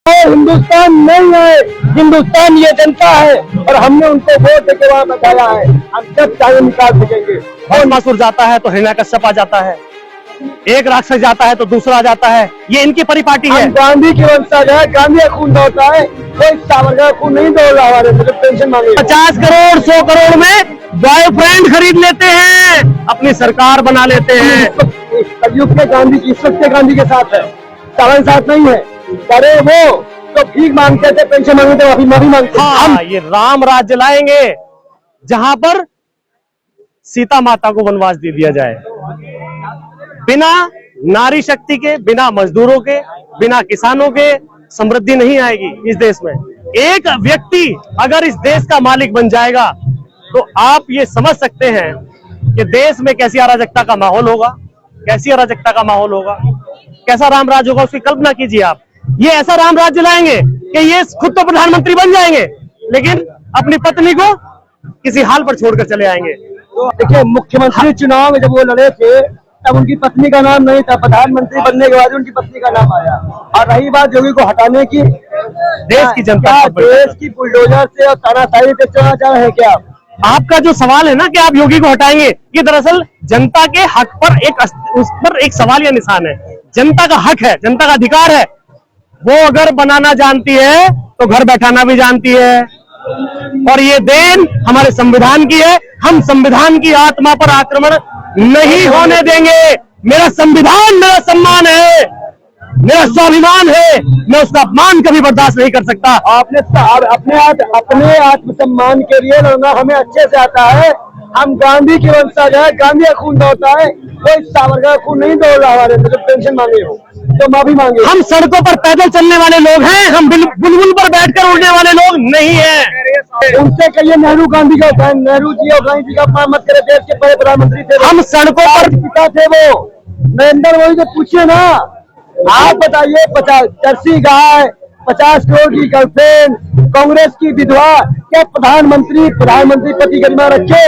हिंदुस्तान नहीं है, हिंदुस्तान ये जनता है और हमने उनको वोट देके वहाँ बैठाया है। हम सब चाहे निकाल सकेंगे। और मसूर जाता है तो हिरण्यकश्यप आ जाता है, एक राक्षस जाता है तो दूसरा जाता है। ये इनकी परिपाटी है। गांधी की वंशज है, गांधी का खून दौड़ता है, कोई सावरकर का खून नहीं दौड़ रहा हमारे। मुझे पेंशन मांगे 50 करोड़ 100 करोड़ में बॉयफ्रेंड खरीद लेते हैं, अपनी सरकार बना लेते हैं। कलयुग में गांधी की, इस वक्त के गांधी के साथ है, सावन साथ नहीं है। करे वो तो भीख मांगते थे, पेंशन मांगते थे, माफी मांगते। हम ये राम राज्य लाएंगे जहां पर सीता माता को वनवास दे दिया जाए, बिना नारी शक्ति के, बिना मजदूरों के, बिना किसानों के समृद्धि नहीं आएगी इस देश में। एक व्यक्ति अगर इस देश का मालिक बन जाएगा तो आप ये समझ सकते हैं कि देश में कैसी अराजकता का माहौल होगा, कैसी अराजकता का माहौल होगा, कैसा राम राज्य होगा। उसकी कल्पना कीजिए आप। ये ऐसा राम राज्य लाएंगे कि ये खुद तो प्रधानमंत्री बन जाएंगे लेकिन अपनी पत्नी को किसी हाल पर छोड़कर चले आएंगे। तो देखिए, मुख्यमंत्री चुनाव में जब वो लड़े थे तब उनकी पत्नी का नाम नहीं था, प्रधानमंत्री बनने के बाद उनकी पत्नी का नाम आया। और रही बात योगी को हटाने की, देश की जनता देश की बुलडोजर से और तानाशाही से चलना चाह रहे हैं क्या आप? आपका जो सवाल है ना कि आप योगी को हटाएंगे, ये दरअसल जनता के हक पर उस पर एक सवाल या निशान है। जनता का हक है, जनता का अधिकार है। वो अगर बनाना जानती है तो घर बैठाना भी जानती है। और ये देन हमारे संविधान की है। हम संविधान की आत्मा पर आक्रमण नहीं होने देंगे। मेरा संविधान मेरा सम्मान है, मेरा स्वाभिमान है, मैं उसका अपमान कभी बर्दाश्त नहीं कर सकता। अपने आत्मसम्मान के लिए लड़ना हमें अच्छे से आता है। हम गांधी की वंशज है, गांधी का खून दौड़ता है, कोई सावरकर का खून नहीं दौड़ रहा हमारे। मुझे पेंशन मांगे हो तो माफी मांगे। हम सड़कों पर पैदल चलने वाले लोग हैं, हम बुलबुल पर बैठकर उड़ने वाले लोग नहीं हैं। उनसे कहिए नेहरू गांधी का, नेहरू जी और गांधी जी का अपमान मत करे। देश के बड़े प्रधानमंत्री थे, हम सड़कों पर पिता थे वो। नरेंद्र मोदी से पूछिए ना, आप बताइए। 50 जर्सी गाय, 50 करोड़ की गर्लफ्रेंड, कांग्रेस की विधवा, क्या प्रधानमंत्री पति गरिमा रखे?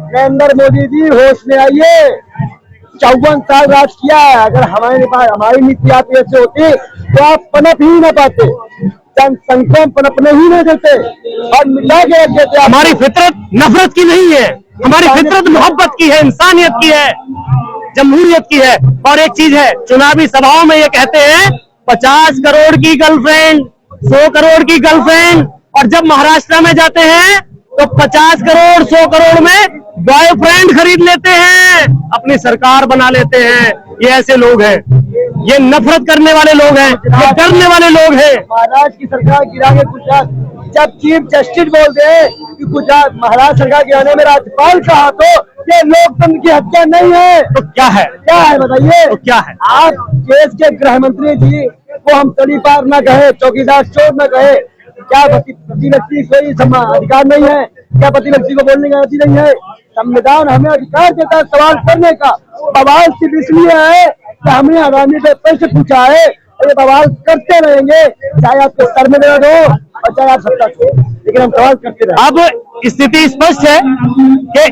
नरेंद्र मोदी जी होश में आइए। 54 साल राज किया है। अगर हमारी नीति आप ऐसे होती तो आप पनप ही न पाते, जनसंख्या पनपने ही नहीं देते और मिटा के रख देते। हमारी फितरत नफरत की नहीं है, हमारी फितरत मोहब्बत की है, इंसानियत की है, जमहूरियत की है। और एक चीज है, चुनावी सभाओं में ये कहते हैं 50 करोड़ की गर्लफ्रेंड, 100 करोड़ की गर्लफ्रेंड, और जब महाराष्ट्र में जाते हैं तो 50 करोड़ 100 करोड़ में बॉयफ्रेंड खरीद लेते हैं, अपनी सरकार बना लेते हैं। ये ऐसे लोग हैं, ये नफरत करने वाले लोग हैं, ये डरने वाले लोग हैं। महाराष्ट्र की सरकार गिरा के गुजरात, जब चीफ जस्टिस बोल दे कि गुजरात महाराष्ट्र सरकार गिराने में राज्यपाल कहा, तो ये लोकतंत्र की हत्या नहीं है तो क्या है? क्या है बताइए? तो क्या है? आप देश के गृह मंत्री जी को हम तड़ीपार न कहे, चौकीदार चोर न कहे। क्या पति व्यक्ति कोई अधिकार नहीं है? क्या पति व्यक्ति को बोलने का अधिकार नहीं है? संविधान हमें अधिकार देता है सवाल करने का। बवाल सिर्फ इसलिए है कि हमने आगामी पेपर से पूछा है, और ये बवाल करते रहेंगे, चाहे आपके सर में दर्द हो और चाहे आप सत्ता हो, लेकिन हम सवाल करते रहेंगे। अब स्थिति स्पष्ट है कि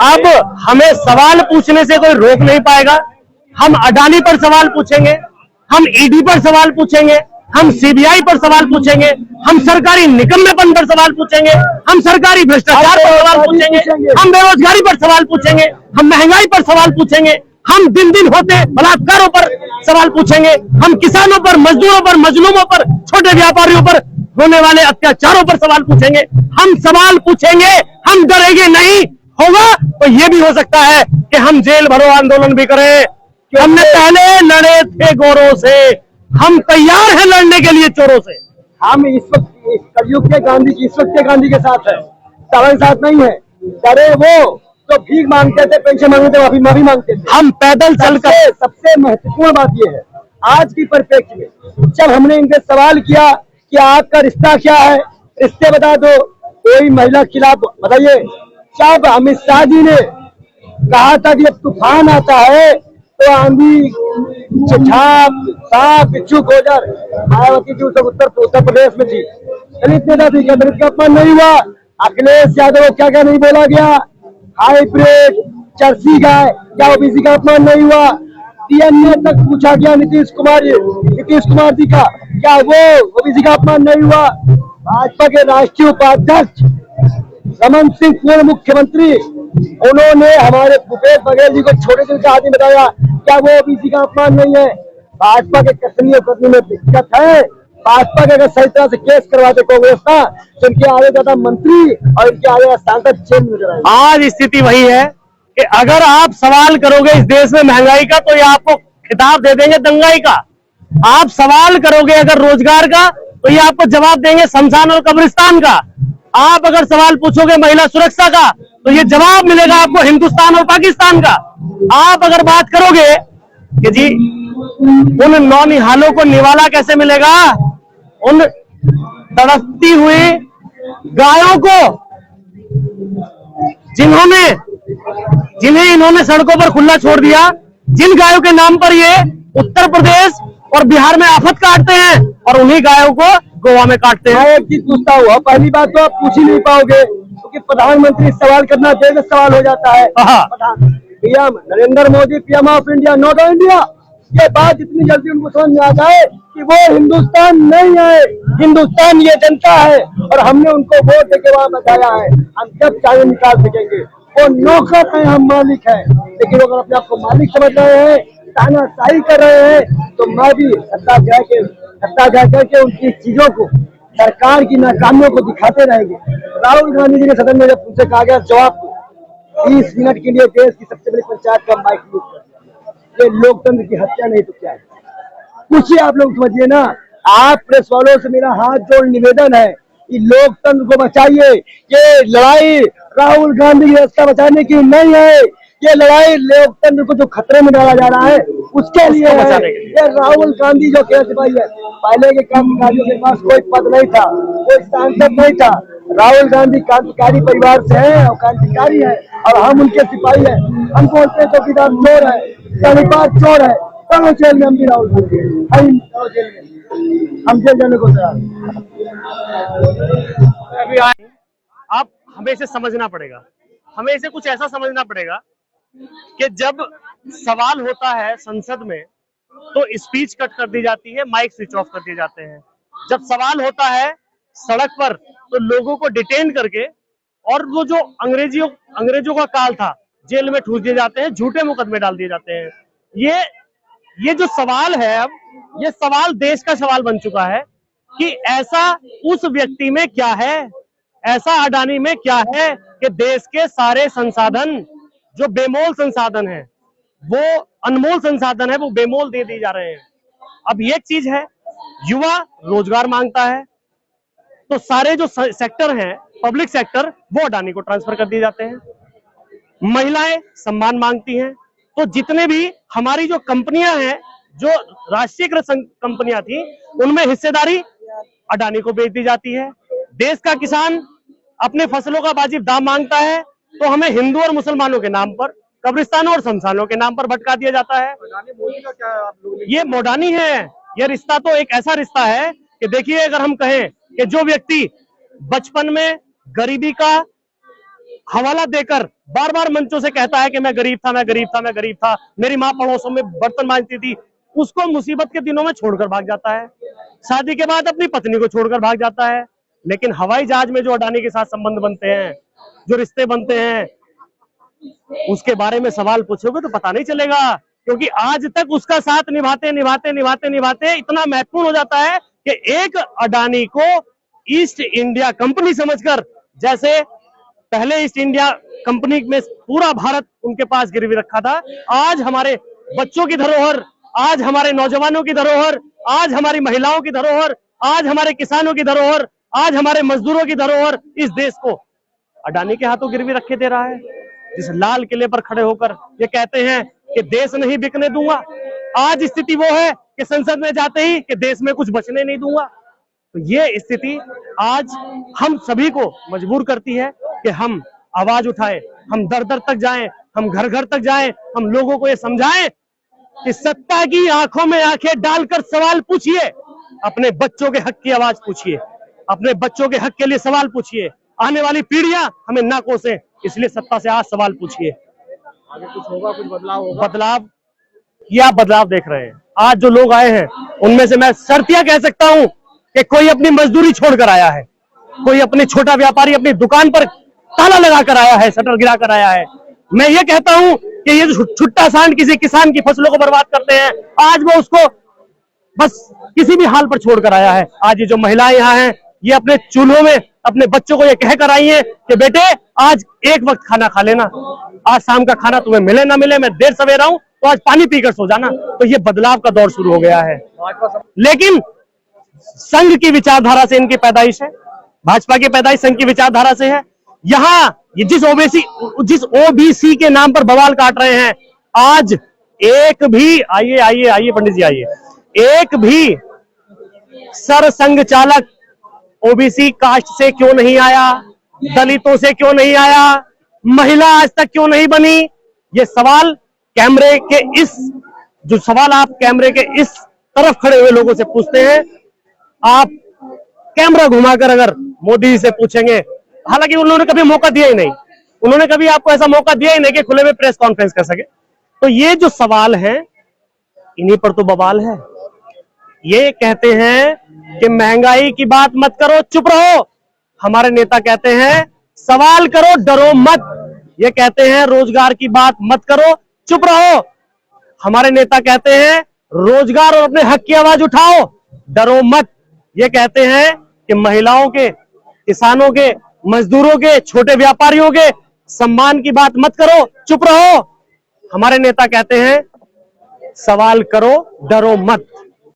अब हमें सवाल पूछने से कोई रोक नहीं पाएगा। हम अडानी पर सवाल पूछेंगे, हम ईडी पर सवाल पूछेंगे, हम सीबीआई पर सवाल पूछेंगे, हम सरकारी निकम्मेपन पर सवाल पूछेंगे, हम सरकारी भ्रष्टाचार पर सवाल पूछेंगे, हम बेरोजगारी पर सवाल पूछेंगे, हम महंगाई पर सवाल पूछेंगे, हम दिन दिन होते बलात्कारों पर सवाल पूछेंगे, हम किसानों पर, मजदूरों पर, मजलूमों पर, छोटे व्यापारियों पर होने वाले अत्याचारों पर सवाल पूछेंगे। हम सवाल पूछेंगे, हम डरेंगे नहीं। होगा तो ये भी हो सकता है कि हम जेल भरो आंदोलन भी करें। हमने पहले लड़े थे गोरों से, हम तैयार हैं लड़ने के लिए चोरों से। हम इस वक्त कलयुग के गांधी की, इस वक्त के गांधी के साथ है, सावन साथ नहीं है। करे वो तो भीख मांगते थे, पेंशन मांगते थे, माफी मांगते थे। हम पैदल चलकर, सबसे महत्वपूर्ण बात यह है आज की परिप्रेक्ष्य में, जब हमने इनसे सवाल किया कि आपका रिश्ता क्या है, रिश्ते बता दो, कोई महिला के खिलाफ बताइए। जब अमित शाह जी ने कहा था कि जब तूफान आता है तो आंधी, छाप, सांप, बिच्छू, गोजर, मायावती जी उत्तर प्रदेश में थी, दलित नेता थी, क्या दलित का अपमान नहीं हुआ? अखिलेश यादव क्या क्या नहीं बोला गया? हाईब्रिड, जर्सी गाय, क्या ओबीसी का अपमान नहीं हुआ? डीएनए तक पूछा गया नीतीश कुमार जी का, क्या वो ओबीसी का अपमान नहीं हुआ? भाजपा के राष्ट्रीय उपाध्यक्ष रमन सिंह, पूर्व मुख्यमंत्री, उन्होंने हमारे भूपेश बघेल जी को छोटे दिल का आदमी बताया, क्या वो ओबीसी का अपमान नहीं है? भाजपा के कसनी और कतनी में दिक्कत है। भाजपा के अगर सही तरह से केस करवाते कांग्रेस का, तो इनके आगे ज्यादा मंत्री और इनके आगे सांसद चेंज नजर आए। आज स्थिति वही है कि अगर आप सवाल करोगे इस देश में महंगाई का, तो ये आपको खिताब दे देंगे दंगाई का। आप सवाल करोगे अगर रोजगार का, तो ये आपको जवाब देंगे शमशान और कब्रिस्तान का। आप अगर सवाल पूछोगे महिला सुरक्षा का, तो ये जवाब मिलेगा आपको हिंदुस्तान और पाकिस्तान का। आप अगर बात करोगे कि जी उन नौनिहालों को निवाला कैसे मिलेगा, उन तड़पती हुई गायों को जिन्हें इन्होंने सड़कों पर खुला छोड़ दिया, जिन गायों के नाम पर ये उत्तर प्रदेश और बिहार में आफत काटते हैं, और उन्हीं गायों को गोवा में काटते हैं। एक चीज पूछता हुआ, पहली बात तो आप पूछ ही नहीं पाओगे, क्योंकि प्रधानमंत्री सवाल करना बेहद सवाल हो जाता है। PM Narendra Modi, PM of India, not of India, ये बात इतनी जल्दी उनको समझ में आ जाए कि वो हिंदुस्तान नहीं है, हिंदुस्तान ये जनता है, और हमने उनको वोट देके वहां बताया है। हम जब चाहे निकाल सकेंगे, वो नौकर है, हम मालिक है। लेकिन अगर अपने आप को मालिक समझ रहे हैं, तानाशाही कर रहे हैं, तो मैं भी सत्ताग्रह करके उनकी चीजों को, सरकार की नाकामियों को दिखाते रहेंगे। राहुल गांधी जी ने सदन में जब उनसे कहा गया जवाब को, 30 मिनट के लिए देश की सबसे बड़ी पंचायत का माइक यूज कर दिया। ये लोकतंत्र की हत्या नहीं तो क्या है? पूछिए, आप लोग समझिए ना। आप प्रेस वालों से मेरा हाथ जोड़ निवेदन है कि लोकतंत्र को बचाइए। ये लड़ाई राहुल गांधी की रास्ता बचाने की नहीं है, ये लड़ाई लोकतंत्र को जो खतरे में डाला जा रहा है उसके लिए है। ये राहुल गांधी जो खेल सिपाही है, पहले के क्रांतिकारियों के पास कोई पद नहीं था, कोई सांसद नहीं था। राहुल गांधी क्रांतिकारी परिवार से है और क्रांतिकारी है, और हम उनके सिपाही हैं। हम बोलते हैं चौकीदार चोर है, तलीबार चोर है, तो जेल में हम भी राहुल गांधी हम जेल जाने को तैयार। आप हमें इसे समझना पड़ेगा, हमें इसे कुछ ऐसा समझना पड़ेगा कि जब सवाल होता है संसद में, तो स्पीच कट कर दी जाती है, माइक स्विच ऑफ कर दिए जाते हैं। जब सवाल होता है सड़क पर, तो लोगों को डिटेन करके, और वो जो अंग्रेजों का काल था, जेल में ठूस दिए जाते हैं, झूठे मुकदमे डाल दिए जाते हैं। ये जो सवाल है, अब ये सवाल देश का सवाल बन चुका है कि ऐसा उस व्यक्ति में क्या है, ऐसा अडानी में क्या है कि देश के सारे संसाधन, जो बेमोल संसाधन है, वो अनमोल संसाधन है, वो बेमोल दे दिए जा रहे हैं। अब एक चीज है, युवा रोजगार मांगता है, तो सारे जो सेक्टर हैं, पब्लिक सेक्टर, वो अडानी को ट्रांसफर कर दिए जाते हैं। महिलाएं सम्मान मांगती हैं, तो जितने भी हमारी जो कंपनियां हैं, जो राष्ट्रीयकृत कंपनियां थी, उनमें हिस्सेदारी अडानी को बेच दी जाती है। देश का किसान अपने फसलों का वाजिब दाम मांगता है, तो हमें हिंदू और मुसलमानों के नाम पर, कब्रिस्तानों और शमशानों के नाम पर भटका दिया जाता है। ये मोडानी है। यह रिश्ता तो एक ऐसा रिश्ता है कि देखिए, अगर हम कहें कि जो व्यक्ति बचपन में गरीबी का हवाला देकर बार बार मंचों से कहता है कि मैं गरीब था, मैं गरीब था, मैं गरीब था, मेरी माँ पड़ोसों में बर्तन मांजती थी, उसको मुसीबत के दिनों में छोड़कर भाग जाता है, शादी के बाद अपनी पत्नी को छोड़कर भाग जाता है। लेकिन हवाई जहाज में जो अडानी के साथ संबंध बनते हैं, जो रिश्ते बनते हैं, उसके बारे में सवाल पूछोगे तो पता नहीं चलेगा, क्योंकि आज तक उसका साथ निभाते निभाते निभाते निभाते इतना महत्वपूर्ण हो जाता है कि एक अडानी को ईस्ट इंडिया कंपनी समझकर, जैसे पहले ईस्ट इंडिया कंपनी में पूरा भारत उनके पास गिरवी रखा था, आज हमारे बच्चों की धरोहर, आज हमारे नौजवानों की धरोहर, आज हमारी महिलाओं की धरोहर, आज हमारे किसानों की धरोहर, आज हमारे मजदूरों की धरोहर, इस देश को अडानी के हाथों गिरवी रखे दे रहा है। जिस लाल किले पर खड़े होकर ये कहते हैं कि देश नहीं बिकने दूंगा, आज स्थिति वो है कि संसद में जाते ही कि देश में कुछ बचने नहीं दूंगा। तो ये स्थिति आज हम सभी को मजबूर करती है कि हम आवाज उठाएं, हम दर दर तक जाएं, हम घर घर तक जाएं, हम लोगों को ये समझाएं कि सत्ता की आंखों में आंखें डालकर सवाल पूछिए, अपने बच्चों के हक की आवाज पूछिए, अपने बच्चों के हक के लिए सवाल पूछिए। आने वाली पीढ़ियां हमें ना कोसें, इसलिए सत्ता से आज सवाल पूछिए। आगे कुछ होगा, कुछ बदलाव होगा। बदलाव ये आप बदलाव देख रहे हैं। आज जो लोग आए हैं उनमें से मैं शर्तिया कह सकता हूं कि कोई अपनी मजदूरी छोड़कर आया है, कोई अपने छोटा व्यापारी अपनी दुकान पर ताला लगाकर आया है, शटर गिराकर आया है। मैं ये कहता हूं कि ये जो छुट्टा सांड किसी किसान की फसलों को बर्बाद करते हैं, आज वो उसको बस किसी भी हाल पर छोड़कर आया है। आज ये जो महिलाएं यहाँ हैं, ये अपने चूल्हों में अपने बच्चों को ये कहकर आई हैं कि बेटे आज एक वक्त खाना खा लेना, आज शाम का खाना तुम्हें मिले ना मिले, मैं देर सवेरा हूं तो आज पानी पीकर सो जाना। तो ये बदलाव का दौर शुरू हो गया है। लेकिन संघ की विचारधारा से इनकी पैदाइश है, भाजपा की पैदाइश संघ की विचारधारा से है। यहां ये जिस ओबीसी के नाम पर बवाल काट रहे हैं, आज एक भी आइए आइए आइए पंडित जी आइए, एक भी सरसंघ चालक ओबीसी कास्ट से क्यों नहीं आया, दलितों से क्यों नहीं आया, महिला आज तक क्यों नहीं बनी? ये सवाल कैमरे के जो सवाल आप कैमरे के इस तरफ खड़े हुए लोगों से पूछते हैं, आप कैमरा घुमाकर अगर मोदी जी से पूछेंगे, हालांकि उन्होंने कभी मौका दिया ही नहीं, उन्होंने कभी आपको ऐसा मौका दिया ही नहीं कि खुले में प्रेस कॉन्फ्रेंस कर सके। तो ये जो सवाल है इन्हीं पर तो बवाल है। ये कहते हैं कि महंगाई की बात मत करो, चुप रहो। हमारे नेता कहते हैं सवाल करो, डरो मत। ये कहते हैं रोजगार की बात मत करो, चुप रहो। हमारे नेता कहते हैं रोजगार और अपने हक की आवाज उठाओ, डरो मत। ये कहते हैं कि महिलाओं के, किसानों के, मजदूरों के, छोटे व्यापारियों के सम्मान की बात मत करो, चुप रहो। हमारे नेता कहते हैं सवाल करो, डरो मत।